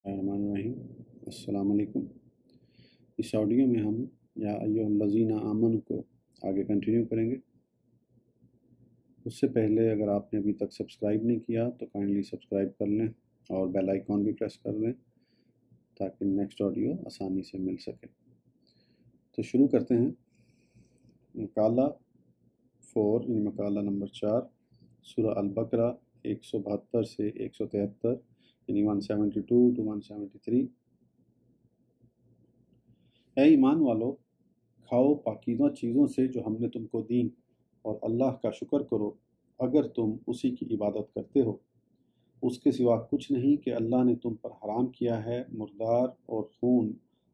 الرحمن الرحیم السلام علیکم۔ اس آڈیو میں ہم یا ایھا الذین آمنوا کو آگے کنٹینیو کریں گے۔ اس سے پہلے اگر آپ نے ابھی تک سبسکرائب نہیں کیا تو کائنڈلی سبسکرائب کر لیں اور بیل آئیکن بھی پریس کر دیں تاکہ نیکسٹ آڈیو آسانی سے مل سکے۔ تو شروع کرتے ہیں۔ مقالہ 4 یعنی مقالہ نمبر 4 سورہ البقرہ 172 سے 173 یعنی 172 to 173۔ اے ایمان والو، کھاؤ پاکیزہ چیزوں سے جو ہم نے تم کو دیں اور اللہ کا شکر کرو اگر تم اسی کی عبادت کرتے ہو۔ اس کے سوا کچھ نہیں کہ اللہ نے تم پر حرام کیا ہے مردار اور خون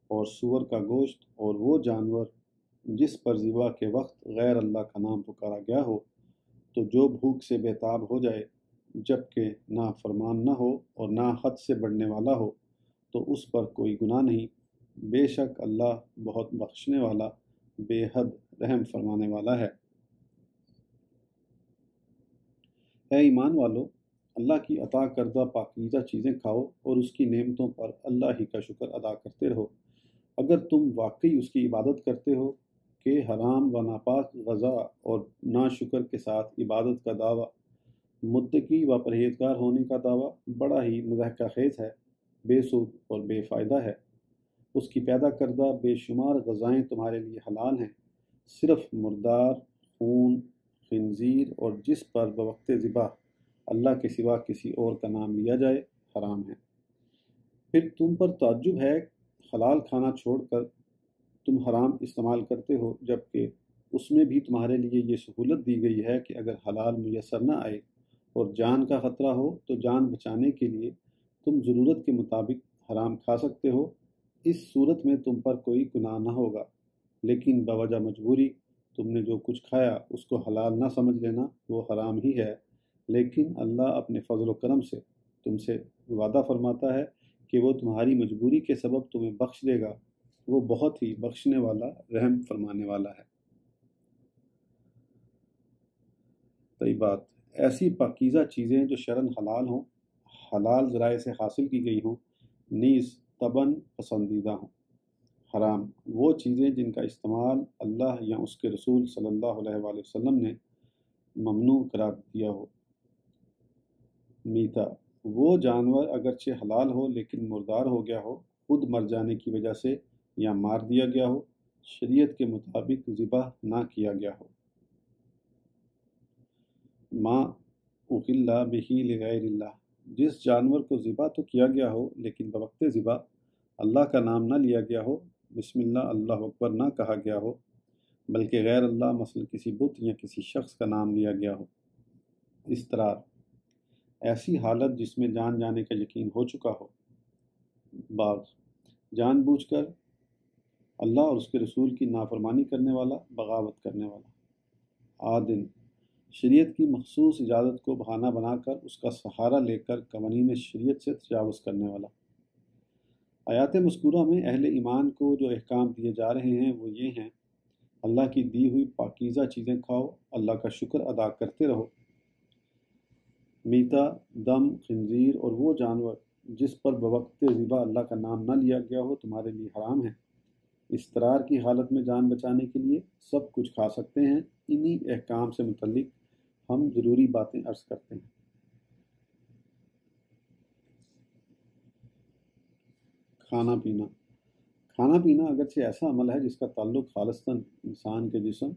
اور سور کا گوشت اور وہ جانور جس پر ذبح کے وقت غیر اللہ کا نام پکارا گیا ہو، تو جو بھوک سے بے تاب ہو جائے جبکہ نہ فرمان نہ ہو اور نہ حد سے بڑھنے والا ہو تو اس پر کوئی گناہ نہیں۔ بے شک اللہ بہت بخشنے والا بے حد رحم فرمانے والا ہے۔ اے ایمان والو، اللہ کی عطا کردہ پاکیزہ چیزیں کھاؤ اور اس کی نعمتوں پر اللہ ہی کا شکر ادا کرتے رہو۔ اگر تم واقعی اس کی عبادت کرتے ہو کہ حرام و ناپاک غذا اور ناشکر کے ساتھ عبادت کا دعویٰ، متقی و پرہیزگار ہونے کا دعویٰ بڑا ہی مضحکہ خیز ہے، بے سود اور بے فائدہ ہے۔ اس کی پیدا کردہ بے شمار غذائیں تمہارے لیے حلال ہیں، صرف مردار، خون، خنزیر اور جس پر بوقت ذبح اللہ کے سوا کسی اور کا نام لیا جائے حرام ہیں۔ پھر تم پر تعجب ہے حلال کھانا چھوڑ کر تم حرام استعمال کرتے ہو، جبکہ اس میں بھی تمہارے لیے یہ سہولت دی گئی ہے کہ اگر حلال میسر نہ آئے اور جان کا خطرہ ہو تو جان بچانے کے لیے تم ضرورت کے مطابق حرام کھا سکتے ہو۔ اس صورت میں تم پر کوئی گناہ نہ ہوگا، لیکن بوجہ مجبوری تم نے جو کچھ کھایا اس کو حلال نہ سمجھ لینا وہ حرام ہی ہے، لیکن اللہ اپنے فضل و کرم سے تم سے وعدہ فرماتا ہے کہ وہ تمہاری مجبوری کے سبب تمہیں بخش دے گا، وہ بہت ہی بخشنے والا رحم فرمانے والا ہے۔ طیبات، ایسی پاکیزہ چیزیں جو شرعاً حلال ہوں، حلال ذرائع سے حاصل کی گئی ہوں، نیز طبعاً پسندیدہ ہوں۔ حرام، وہ چیزیں جن کا استعمال اللہ یا اس کے رسول صلی اللہ علیہ وآلہ وسلم نے ممنوع قرار دیا ہو۔ میتا، وہ جانور اگرچہ حلال ہو لیکن مردار ہو گیا ہو، خود مر جانے کی وجہ سے یا مار دیا گیا ہو، شریعت کے مطابق ذبح نہ کیا گیا ہو۔ ما اغل بہ لغیر اللہ، جس جانور کو ذبح تو کیا گیا ہو لیکن بوقت ذبح اللہ کا نام نہ لیا گیا ہو، بسم اللہ اللہ اکبر نہ کہا گیا ہو، بلکہ غیر اللہ مثلا کسی بت یا کسی شخص کا نام لیا گیا ہو۔ استرار، ایسی حالت جس میں جان جانے کا یقین ہو چکا ہو۔ باغ، جان بوجھ کر اللہ اور اس کے رسول کی نافرمانی کرنے والا، بغاوت کرنے والا۔ عادن، شریعت کی مخصوص اجازت کو بہانہ بنا کر اس کا سہارا لے کر قوانین شریعت سے تجاوز کرنے والا۔ آیات مذکورہ میں اہل ایمان کو جو احکام دیے جا رہے ہیں وہ یہ ہیں: اللہ کی دی ہوئی پاکیزہ چیزیں کھاؤ، اللہ کا شکر ادا کرتے رہو۔ میتا، دم، خنزیر اور وہ جانور جس پر بوقت ذبح اللہ کا نام نہ لیا گیا ہو تمہارے لیے حرام ہیں۔ استرار کی حالت میں جان بچانے کے لیے سب کچھ کھا سکتے ہیں۔ انہی احکام سے متعلق ہم ضروری باتیں عرض کرتے ہیں۔ کھانا پینا، کھانا پینا اگرچہ ایسا عمل ہے جس کا تعلق خالصتاً انسان کے جسم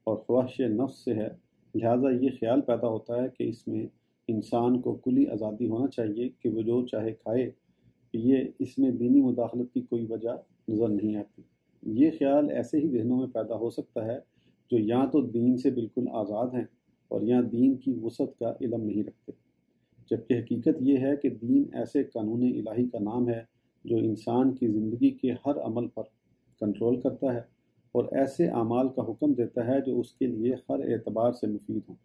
اور خواہش نفس سے ہے، لہٰذا یہ خیال پیدا ہوتا ہے کہ اس میں انسان کو کلی آزادی ہونا چاہیے کہ وہ جو چاہے کھائے، یہ اس میں دینی مداخلت کی کوئی وجہ نظر نہیں آتی۔ یہ خیال ایسے ہی ذہنوں میں پیدا ہو سکتا ہے جو یا تو دین سے بالکل آزاد ہیں اور یا دین کی وسعت کا علم نہیں رکھتے، جبکہ حقیقت یہ ہے کہ دین ایسے قانون الہی کا نام ہے جو انسان کی زندگی کے ہر عمل پر کنٹرول کرتا ہے اور ایسے اعمال کا حکم دیتا ہے جو اس کے لیے ہر اعتبار سے مفید ہوں۔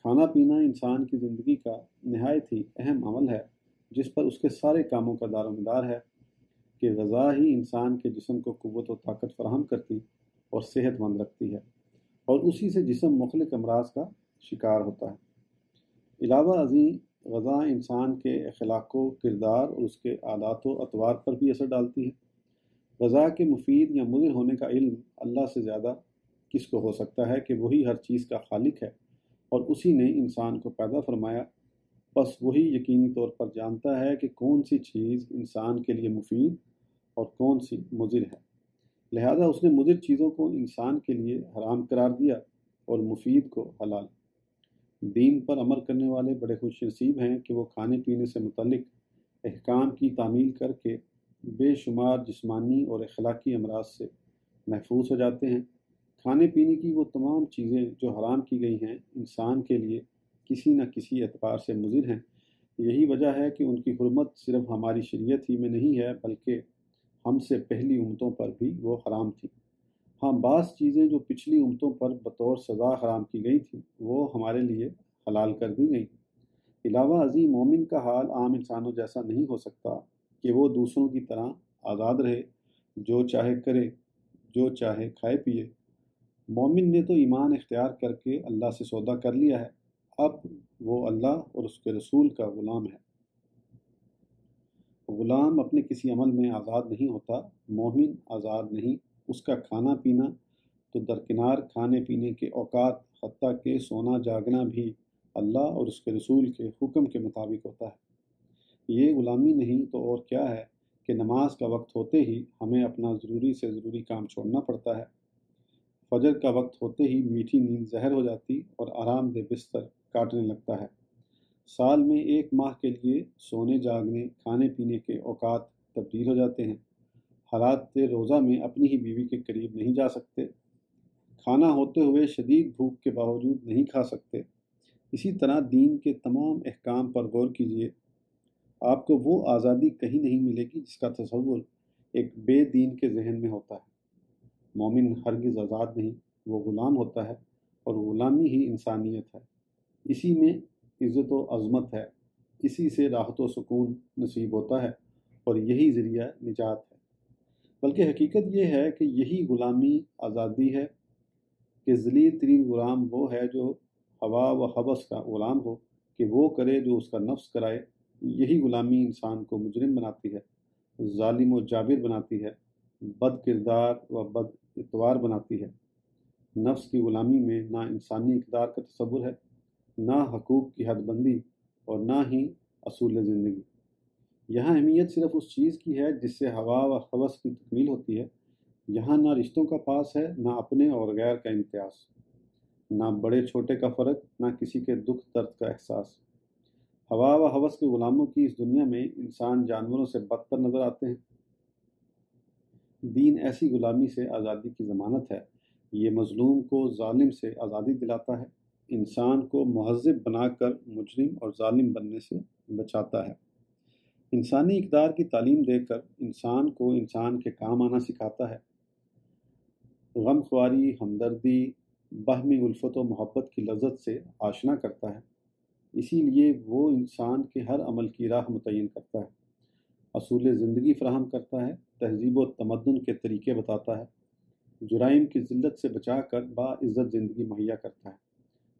کھانا پینا انسان کی زندگی کا نہایت ہی اہم عمل ہے جس پر اس کے سارے کاموں کا دار و مدار ہے کہ غذا ہی انسان کے جسم کو قوت و طاقت فراہم کرتی اور صحت مند رکھتی ہے، اور اسی سے جسم مختلف امراض کا شکار ہوتا ہے۔ علاوہ ازیں غذا انسان کے اخلاق و کردار اور اس کے عادات و اطوار پر بھی اثر ڈالتی ہے۔ غذا کے مفید یا مضر ہونے کا علم اللہ سے زیادہ کس کو ہو سکتا ہے کہ وہی ہر چیز کا خالق ہے اور اسی نے انسان کو پیدا فرمایا، بس وہی یقینی طور پر جانتا ہے کہ کون سی چیز انسان کے لیے مفید اور کون سی مضر ہے، لہذا اس نے مضر چیزوں کو انسان کے لیے حرام قرار دیا اور مفید کو حلال۔ دین پر عمل کرنے والے بڑے خوش نصیب ہیں کہ وہ کھانے پینے سے متعلق احکام کی تعمیل کر کے بے شمار جسمانی اور اخلاقی امراض سے محفوظ ہو جاتے ہیں۔ کھانے پینے کی وہ تمام چیزیں جو حرام کی گئی ہیں انسان کے لیے کسی نہ کسی اعتبار سے مضر ہیں۔ یہی وجہ ہے کہ ان کی حرمت صرف ہماری شریعت ہی میں نہیں ہے بلکہ ہم سے پہلی امتوں پر بھی وہ حرام تھیں۔ ہاں، بعض چیزیں جو پچھلی امتوں پر بطور سزا حرام کی گئی تھیں وہ ہمارے لیے حلال کر دی گئیں۔ علاوہ ازیں مومن کا حال عام انسانوں جیسا نہیں ہو سکتا کہ وہ دوسروں کی طرح آزاد رہے، جو چاہے کرے، جو چاہے کھائے پیے۔ مومن نے تو ایمان اختیار کر کے اللہ سے سودا کر لیا ہے، اب وہ اللہ اور اس کے رسول کا غلام ہے۔ غلام اپنے کسی عمل میں آزاد نہیں ہوتا، مومن آزاد نہیں، اس کا کھانا پینا تو درکنار کھانے پینے کے اوقات حتیٰ کہ سونا جاگنا بھی اللہ اور اس کے رسول کے حکم کے مطابق ہوتا ہے۔ یہ غلامی نہیں تو اور کیا ہے کہ نماز کا وقت ہوتے ہی ہمیں اپنا ضروری سے ضروری کام چھوڑنا پڑتا ہے۔ فجر کا وقت ہوتے ہی میٹھی نیند زہر ہو جاتی اور آرام دہ بستر کاٹنے لگتا ہے۔ سال میں 1 ماہ کے لیے سونے جاگنے کھانے پینے کے اوقات تبدیل ہو جاتے ہیں۔ حالات روزہ میں اپنی ہی بیوی کے قریب نہیں جا سکتے، کھانا ہوتے ہوئے شدید بھوک کے باوجود نہیں کھا سکتے۔ اسی طرح دین کے تمام احکام پر غور کیجیے، آپ کو وہ آزادی کہیں نہیں ملے گی جس کا تصور ایک بے دین کے ذہن میں ہوتا ہے۔ مومن ہرگز آزاد نہیں، وہ غلام ہوتا ہے، اور غلامی ہی انسانیت ہے۔ اسی میں عزت و عظمت ہے، اسی سے راحت و سکون نصیب ہوتا ہے، اور یہی ذریعہ نجات ہے۔ بلکہ حقیقت یہ ہے کہ یہی غلامی آزادی ہے کہ ذلیل ترین غلام وہ ہے جو ہوا و حوث کا غلام ہو کہ وہ کرے جو اس کا نفس کرائے۔ یہی غلامی انسان کو مجرم بناتی ہے، ظالم و جابر بناتی ہے، بد کردار و بد اتوار بناتی ہے۔ نفس کی غلامی میں نہ انسانی اقدار کا تصور ہے، نہ حقوق کی حد بندی، اور نہ ہی اصول زندگی۔ یہاں اہمیت صرف اس چیز کی ہے جس سے ہوا و حوث کی تکمیل ہوتی ہے۔ یہاں نہ رشتوں کا پاس ہے، نہ اپنے اور غیر کا امتیاز، نہ بڑے چھوٹے کا فرق، نہ کسی کے دکھ درد کا احساس۔ ہوا و حوث کے غلاموں کی اس دنیا میں انسان جانوروں سے بدتر نظر آتے ہیں۔ دین ایسی غلامی سے آزادی کی ضمانت ہے۔ یہ مظلوم کو ظالم سے آزادی دلاتا ہے، انسان کو مہذب بنا کر مجرم اور ظالم بننے سے بچاتا ہے۔ انسانی اقدار کی تعلیم دے کر انسان کو انسان کے کام آنا سکھاتا ہے۔ غم خواری، ہمدردی، باہمی الفت و محبت کی لذت سے آشنا کرتا ہے۔ اسی لیے وہ انسان کے ہر عمل کی راہ متعین کرتا ہے، اصول زندگی فراہم کرتا ہے، تہذیب و تمدن کے طریقے بتاتا ہے، جرائم کی ذلت سے بچا کر باعزت زندگی مہیا کرتا ہے۔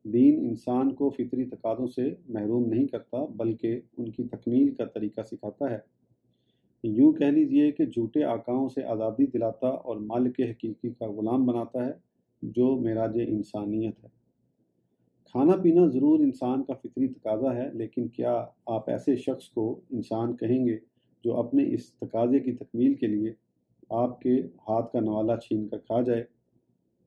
دین انسان کو فطری تقاضوں سے محروم نہیں کرتا بلکہ ان کی تکمیل کا طریقہ سکھاتا ہے۔ یوں کہہ لیجئے کہ جھوٹے آقاؤں سے آزادی دلاتا اور مالک حقیقی کا غلام بناتا ہے جو معراج انسانیت ہے۔ کھانا پینا ضرور انسان کا فطری تقاضا ہے، لیکن کیا آپ ایسے شخص کو انسان کہیں گے جو اپنے اس تقاضے کی تکمیل کے لیے آپ کے ہاتھ کا نوالا چھین کر کھا جائے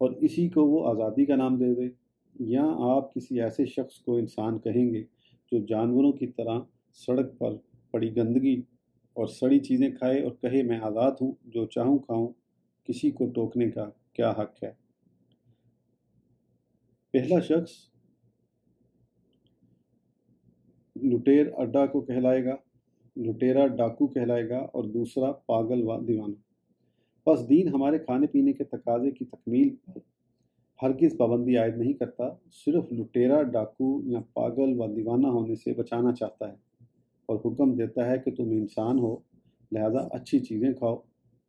اور اسی کو وہ آزادی کا نام دے دے؟ یا آپ کسی ایسے شخص کو انسان کہیں گے جو جانوروں کی طرح سڑک پر پڑی گندگی اور سڑی چیزیں کھائے اور کہے میں آزاد ہوں، جو چاہوں کھاؤں، کسی کو ٹوکنے کا کیا حق ہے؟ پہلا شخص لٹیرا ڈاکو کہلائے گا اور دوسرا پاگل و دیوانہ۔ پس دین ہمارے کھانے پینے کے تقاضے کی تکمیل پر ہرگز پابندی عائد نہیں کرتا، صرف لٹیرا ڈاکو یا پاگل و دیوانہ ہونے سے بچانا چاہتا ہے، اور حکم دیتا ہے کہ تم انسان ہو لہذا اچھی چیزیں کھاؤ،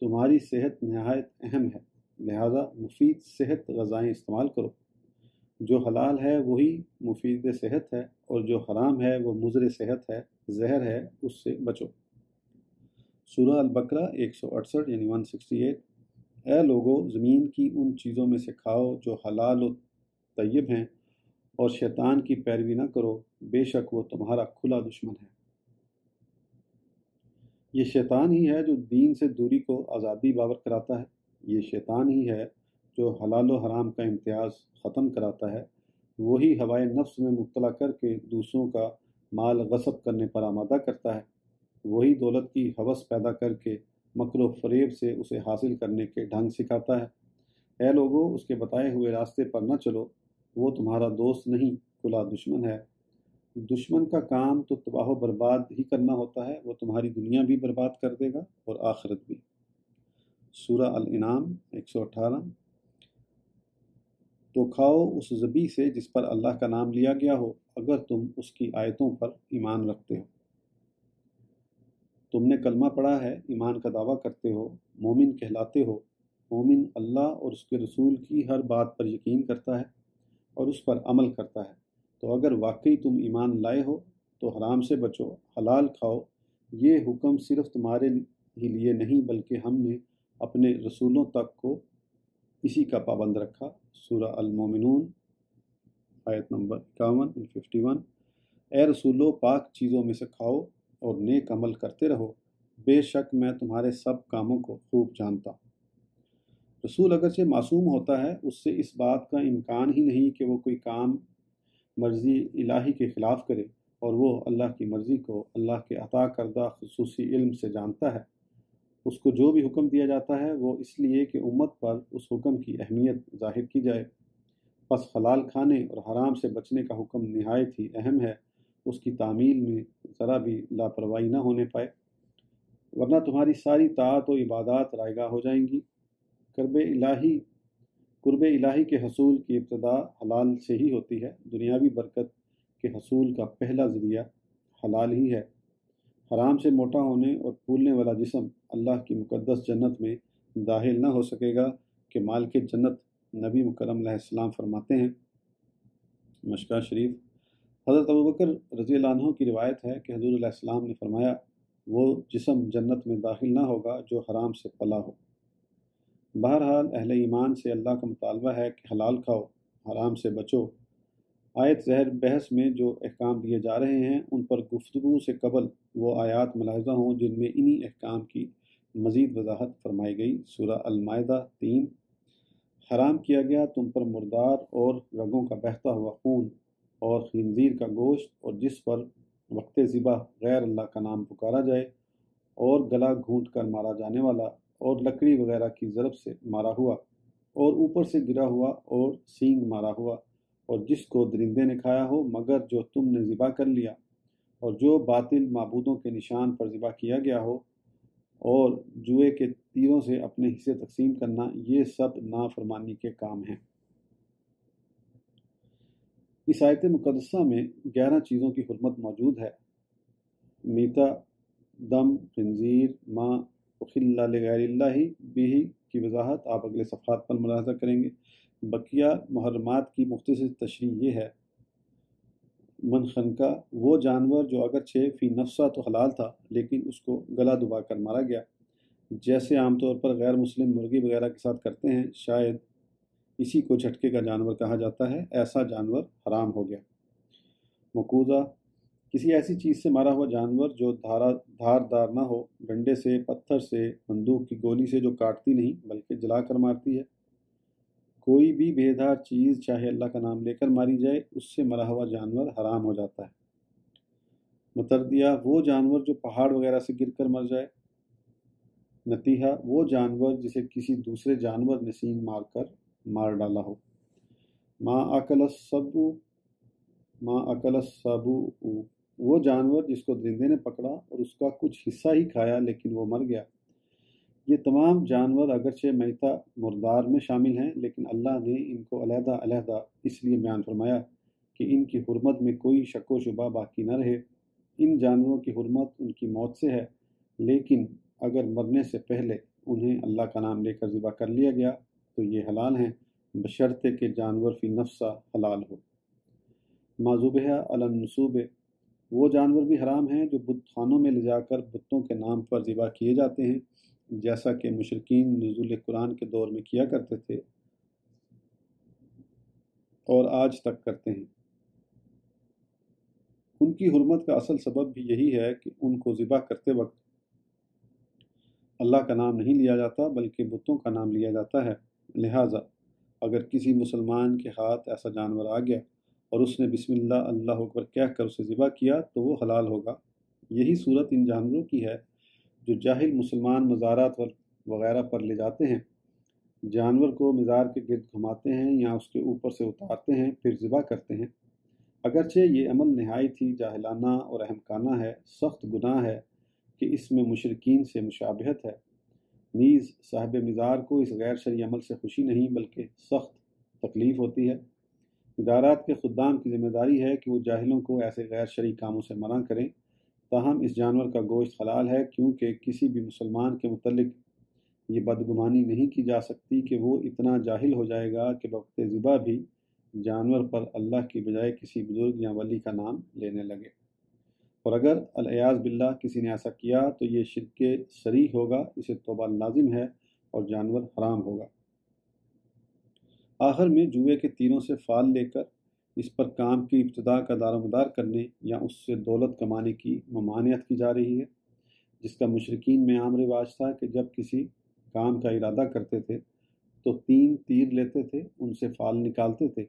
تمہاری صحت نہایت اہم ہے لہذا مفید صحت غذائیں استعمال کرو۔ جو حلال ہے وہی مفید صحت ہے، اور جو حرام ہے وہ مضر صحت ہے، زہر ہے، اس سے بچو۔ سورہ البقرہ 168 یعنی 168۔ اے لوگو، زمین کی ان چیزوں میں سے کھاؤ جو حلال و طیب ہیں، اور شیطان کی پیروی نہ کرو، بے شک وہ تمہارا کھلا دشمن ہے۔ یہ شیطان ہی ہے جو دین سے دوری کو آزادی باور کراتا ہے، یہ شیطان ہی ہے جو حلال و حرام کا امتیاز ختم کراتا ہے، وہی ہوائے نفس میں مبتلا کر کے دوسروں کا مال غصب کرنے پر آمادہ کرتا ہے، وہی دولت کی ہوس پیدا کر کے مکر و فریب سے اسے حاصل کرنے کے ڈھنگ سکھاتا ہے۔ اے لوگو، اس کے بتائے ہوئے راستے پر نہ چلو، وہ تمہارا دوست نہیں، کھلا دشمن ہے۔ دشمن کا کام تو تباہ و برباد ہی کرنا ہوتا ہے، وہ تمہاری دنیا بھی برباد کر دے گا اور آخرت بھی۔ سورہ الانعام 118۔ تو کھاؤ اس ذبیح سے جس پر اللہ کا نام لیا گیا ہو، اگر تم اس کی آیتوں پر ایمان رکھتے ہو۔ تم نے کلمہ پڑھا ہے، ایمان کا دعویٰ کرتے ہو، مومن کہلاتے ہو۔ مومن اللہ اور اس کے رسول کی ہر بات پر یقین کرتا ہے اور اس پر عمل کرتا ہے۔ تو اگر واقعی تم ایمان لائے ہو تو حرام سے بچو، حلال کھاؤ۔ یہ حکم صرف تمہارے ہی لیے نہیں بلکہ ہم نے اپنے رسولوں تک کو اسی کا پابند رکھا۔ سورہ المومنون آیت نمبر 51۔ اے رسولو، پاک چیزوں میں سے کھاؤ اور نیک عمل کرتے رہو، بے شک میں تمہارے سب کاموں کو خوب جانتا ہوں۔ رسول اگرچہ معصوم ہوتا ہے، اس سے اس بات کا امکان ہی نہیں کہ وہ کوئی کام مرضی الہی کے خلاف کرے، اور وہ اللہ کی مرضی کو اللہ کے عطا کردہ خصوصی علم سے جانتا ہے۔ اس کو جو بھی حکم دیا جاتا ہے وہ اس لیے کہ امت پر اس حکم کی اہمیت ظاہر کی جائے۔ پس حلال کھانے اور حرام سے بچنے کا حکم نہایت ہی اہم ہے، اس کی تعمیل میں ذرا بھی لاپرواہی نہ ہونے پائے، ورنہ تمہاری ساری طاعت و عبادات رائگاں ہو جائیں گی۔ قرب الہی کے حصول کی ابتدا حلال سے ہی ہوتی ہے، دنیاوی برکت کے حصول کا پہلا ذریعہ حلال ہی ہے۔ حرام سے موٹا ہونے اور پھولنے والا جسم اللہ کی مقدس جنت میں داخل نہ ہو سکے گا کہ مالک جنت نبی مکرم علیہ السلام فرماتے ہیں، مشکاہ شریف۔ حضرت ابوبکر رضی اللہ عنہ کی روایت ہے کہ حضور علیہ السلام نے فرمایا، وہ جسم جنت میں داخل نہ ہوگا جو حرام سے پلا ہو۔ بہرحال اہل ایمان سے اللہ کا مطالبہ ہے کہ حلال کھاؤ، حرام سے بچو۔ آیت زہر بحث میں جو احکام دیے جا رہے ہیں ان پر گفتگو سے قبل وہ آیات ملاحظہ ہوں جن میں انہی احکام کی مزید وضاحت فرمائی گئی۔ سورہ المائدہ 3۔ حرام کیا گیا تم پر مردار اور رگوں کا بہتا ہوا خون اور خنزیر کا گوشت، اور جس پر وقت ذبح غیر اللہ کا نام پکارا جائے، اور گلا گھونٹ کر مارا جانے والا، اور لکڑی وغیرہ کی ضرب سے مارا ہوا، اور اوپر سے گرا ہوا اور سینگ مارا ہوا، اور جس کو درندے نے کھایا ہو مگر جو تم نے ذبح کر لیا، اور جو باطل معبودوں کے نشان پر ذبح کیا گیا ہو، اور جوئے کے تیروں سے اپنے حصے تقسیم کرنا، یہ سب نافرمانی کے کام ہیں۔ اس آیت مقدسہ میں 11 چیزوں کی حرمت موجود ہے۔ میتا، دم خنزیر، ما اخل لغیر اللہ بھی کی وضاحت آپ اگلے صفحات پر ملاحظہ کریں گے۔ بقیہ محرمات کی مختصر تشریح یہ ہے۔ منخنقہ، وہ جانور جو اگرچہ فی نفسہ تو حلال تھا لیکن اس کو گلا دبا کر مارا گیا، جیسے عام طور پر غیر مسلم مرغی وغیرہ کے ساتھ کرتے ہیں، شاید اسی کو جھٹکے کا جانور کہا جاتا ہے، ایسا جانور حرام ہو گیا۔ مقوذہ، کسی ایسی چیز سے مارا ہوا جانور جو دھاردار نہ ہو، ڈنڈے سے، پتھر سے، بندوق کی گولی سے جو کاٹتی نہیں بلکہ جلا کر مارتی ہے۔ کوئی بھی بے دھار چیز چاہے اللہ کا نام لے کر ماری جائے، اس سے مرا ہوا جانور حرام ہو جاتا ہے۔ متردیہ، وہ جانور جو پہاڑ وغیرہ سے گر کر مر جائے۔ نتیحہ، وہ جانور جسے کسی دوسرے جانور نے سینگ مار کر مار ڈالا ہو۔ ما اکل السبع، وہ جانور جس کو درندے نے پکڑا اور اس کا کچھ حصہ ہی کھایا لیکن وہ مر گیا۔ یہ تمام جانور اگرچہ میتہ مردار میں شامل ہیں، لیکن اللہ نے ان کو علیحدہ علیحدہ اس لیے بیان فرمایا کہ ان کی حرمت میں کوئی شک و شبہ باقی نہ رہے۔ ان جانوروں کی حرمت ان کی موت سے ہے، لیکن اگر مرنے سے پہلے انہیں اللہ کا نام لے کر ذبح کر لیا گیا تو یہ حلال ہیں، بشرطے کہ جانور فی نفسہ حلال ہو۔ ما ذبح علی النصوب، وہ جانور بھی حرام ہیں جو بت خانوں میں لے جا کر بتوں کے نام پر ذبح کیے جاتے ہیں، جیسا کہ مشرکین نزول قرآن کے دور میں کیا کرتے تھے اور آج تک کرتے ہیں۔ ان کی حرمت کا اصل سبب بھی یہی ہے کہ ان کو ذبح کرتے وقت اللہ کا نام نہیں لیا جاتا بلکہ بتوں کا نام لیا جاتا ہے۔ لہٰذا اگر کسی مسلمان کے ہاتھ ایسا جانور آ گیا اور اس نے بسم اللہ اللہ اکبر کہہ کر اسے ذبح کیا تو وہ حلال ہوگا۔ یہی صورت ان جانوروں کی ہے جو جاہل مسلمان مزارات وغیرہ پر لے جاتے ہیں، جانور کو مزار کے گرد گھماتے ہیں یا اس کے اوپر سے اتارتے ہیں پھر ذبح کرتے ہیں۔ اگرچہ یہ عمل نہایت ہی جاہلانہ اور احمقانہ ہے، سخت گناہ ہے کہ اس میں مشرکین سے مشابہت ہے، نیز صاحب مزار کو اس غیر شرعی عمل سے خوشی نہیں بلکہ سخت تکلیف ہوتی ہے۔ مزارات کے خدام کی ذمہ داری ہے کہ وہ جاہلوں کو ایسے غیر شرعی کاموں سے منع کریں۔ تاہم اس جانور کا گوشت حلال ہے کیونکہ کسی بھی مسلمان کے متعلق یہ بدگمانی نہیں کی جا سکتی کہ وہ اتنا جاہل ہو جائے گا کہ بوقت ذبح بھی جانور پر اللہ کی بجائے کسی بزرگ یا ولی کا نام لینے لگے، اور اگر العیاذ باللہ کسی نے ایسا کیا تو یہ شرک صریح ہوگا، اسے توبہ لازم ہے اور جانور حرام ہوگا۔ آخر میں جوئے کے تیروں سے فال لے کر اس پر کام کی ابتدا کا دار و مدار کرنے یا اس سے دولت کمانے کی ممانعت کی جا رہی ہے، جس کا مشرکین میں عام رواج تھا کہ جب کسی کام کا ارادہ کرتے تھے تو 3 تیر لیتے تھے، ان سے فال نکالتے تھے،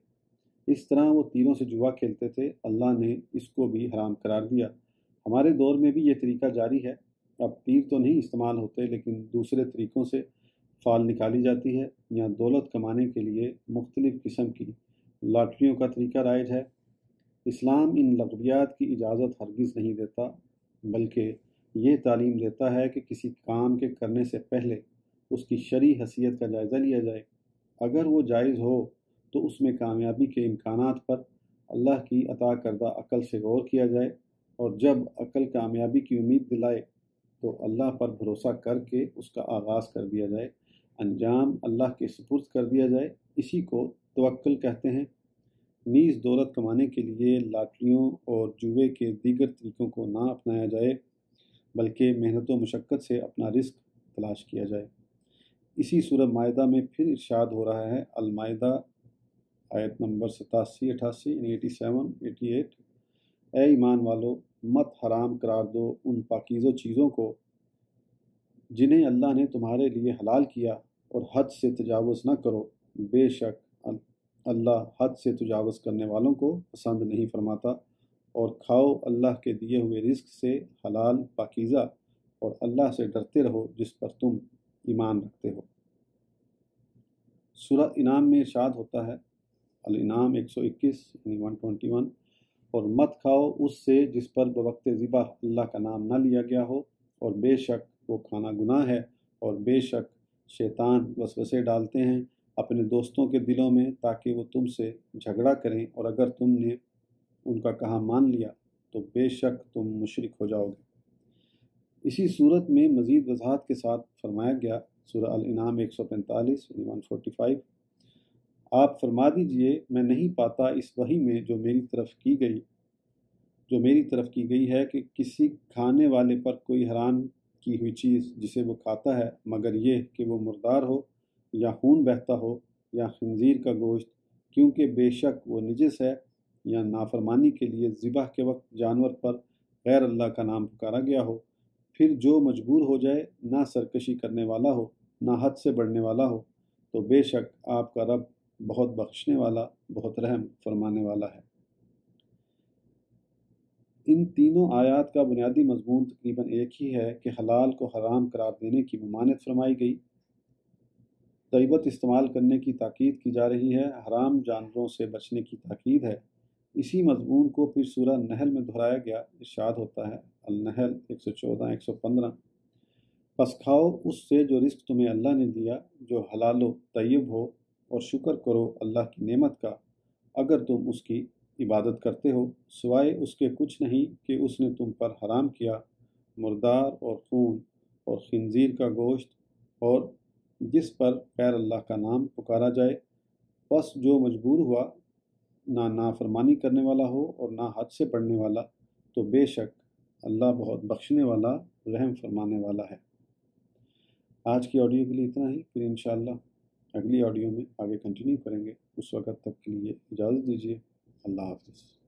اس طرح وہ تیروں سے جوا کھیلتے تھے۔ اللہ نے اس کو بھی حرام قرار دیا۔ ہمارے دور میں بھی یہ طریقہ جاری ہے، اب تیر تو نہیں استعمال ہوتے لیکن دوسرے طریقوں سے فال نکالی جاتی ہے، یا دولت کمانے کے لیے مختلف قسم کی لاٹریوں کا طریقہ رائج ہے۔ اسلام ان لغویات کی اجازت ہرگز نہیں دیتا بلکہ یہ تعلیم دیتا ہے کہ کسی کام کے کرنے سے پہلے اس کی شرعی حیثیت کا جائزہ لیا جائے، اگر وہ جائز ہو تو اس میں کامیابی کے امکانات پر اللہ کی عطا کردہ عقل سے غور کیا جائے، اور جب عقل کامیابی کی امید دلائے تو اللہ پر بھروسہ کر کے اس کا آغاز کر دیا جائے، انجام اللہ کے سپرد کر دیا جائے، اسی کو توکل کہتے ہیں۔ نیز دولت کمانے کے لیے لاٹریوں اور جوئے کے دیگر طریقوں کو نہ اپنایا جائے بلکہ محنت و مشقت سے اپنا رزق تلاش کیا جائے۔ اسی سورہ مائدہ میں پھر ارشاد ہو رہا ہے، المائدہ آیت نمبر 87، 88، اے ایمان والو، مت حرام قرار دو ان پاکیزہ چیزوں کو جنہیں اللہ نے تمہارے لیے حلال کیا، اور حد سے تجاوز نہ کرو، بے شک اللہ حد سے تجاوز کرنے والوں کو پسند نہیں فرماتا، اور کھاؤ اللہ کے دیے ہوئے رزق سے حلال پاکیزہ، اور اللہ سے ڈرتے رہو جس پر تم ایمان رکھتے ہو۔ سورہ انعام میں ارشاد ہوتا ہے، الانعام 121 یعنی 121، اور مت کھاؤ اس سے جس پر بوقت ذبح اللہ کا نام نہ لیا گیا ہو، اور بے شک وہ کھانا گناہ ہے، اور بے شک شیطان وسوسے ڈالتے ہیں اپنے دوستوں کے دلوں میں تاکہ وہ تم سے جھگڑا کریں، اور اگر تم نے ان کا کہا مان لیا تو بے شک تم مشرک ہو جاؤ گے۔ اسی صورت میں مزید وضاحت کے ساتھ فرمایا گیا، سورہ الانعام 145 یعنی 145، آپ فرما دیجئے میں نہیں پاتا اس وحی میں جو میری طرف کی گئی ہے کہ کسی کھانے والے پر کوئی حرام کی ہوئی چیز جسے وہ کھاتا ہے مگر یہ کہ وہ مردار ہو یا خون بہتا ہو یا خنزیر کا گوشت، کیونکہ بے شک وہ نجس ہے، یا نافرمانی کے لیے ذبح کے وقت جانور پر غیر اللہ کا نام پکارا گیا ہو، پھر جو مجبور ہو جائے، نہ سرکشی کرنے والا ہو نہ حد سے بڑھنے والا ہو، تو بے شک آپ کا رب بہت بخشنے والا بہت رحم فرمانے والا ہے۔ ان تینوں آیات کا بنیادی مضمون تقریباً ایک ہی ہے کہ حلال کو حرام قرار دینے کی ممانعت فرمائی گئی، طیبت استعمال کرنے کی تاکید کی جا رہی ہے، حرام جانوروں سے بچنے کی تاکید ہے۔ اسی مضمون کو پھر سورہ نحل میں دہرایا گیا، ارشاد ہوتا ہے، النحل 114، 115، پس کھاؤ اس سے جو رزق تمہیں اللہ نے دیا جو حلال و طیب ہو، اور شکر کرو اللہ کی نعمت کا اگر تم اس کی عبادت کرتے ہو، سوائے اس کے کچھ نہیں کہ اس نے تم پر حرام کیا مردار اور خون اور خنزیر کا گوشت، اور جس پر غیر اللہ کا نام پکارا جائے، بس جو مجبور ہوا، نہ نافرمانی کرنے والا ہو اور نہ حد سے بڑھنے والا، تو بے شک اللہ بہت بخشنے والا، رحم فرمانے والا ہے۔ آج کی آڈیو کے لیے اتنا ہی، پھر انشاءاللہ اگلی آڈیو میں آگے کنٹینیو کریں گے۔ اس وقت تک کے لیے اجازت دیجیے۔ اللہ حافظ۔